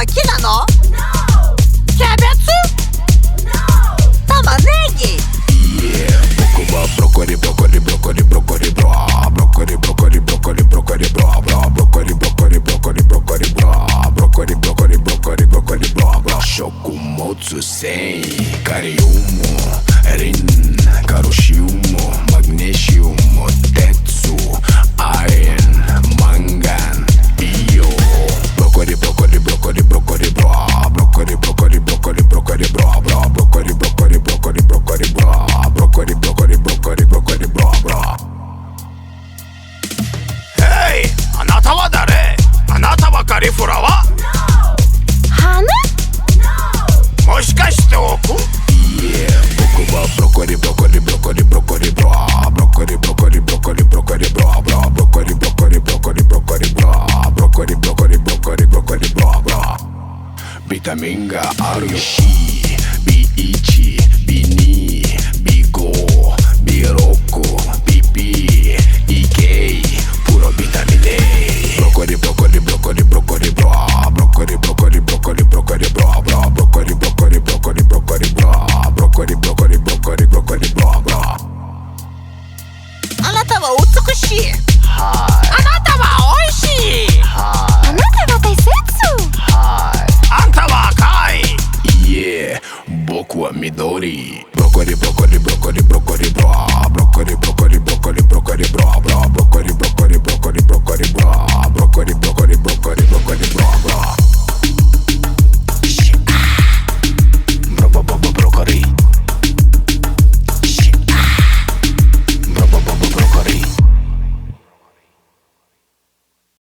は木なの？キャベツ？玉ねぎ？僕はブロッコリーブロッコリーブロッコリーブロッコリーブロブロッコリーブロッコリーブロッコリーブロッコリーブロブロブロッコリーブロッコリーブロッコリーブロッコリーブロブロッコリーブロッコリーブロッコリーブロッコリーブロブロ食物繊維カリウムリンカルシウムマグネシウム鉄亜鉛マンガンイオブロッコリーブロッコリーブロッコリーブロッコリーブロブロッコリーブロッコリーブロッコリーブロッコリーブロブロブロッコリーブロッコリーブロッコリーブロッコリーブロブロッコリーブロッコリーブロッコリーブロッコリーブロブロヘイあなたは誰？あなたはカリフラワー？花？もしかしておく？僕はブロッコリーブロッコリーブロッコリーブロッコリーブロブロッコリーブロッコリーブロッコリーブロッコリーブロブロブロッコリーブロッコリーブロッコリーブロッコリーブロブロッコリーブロッコリーブロッコリーブロッコリーブロブロビタミンがあるよ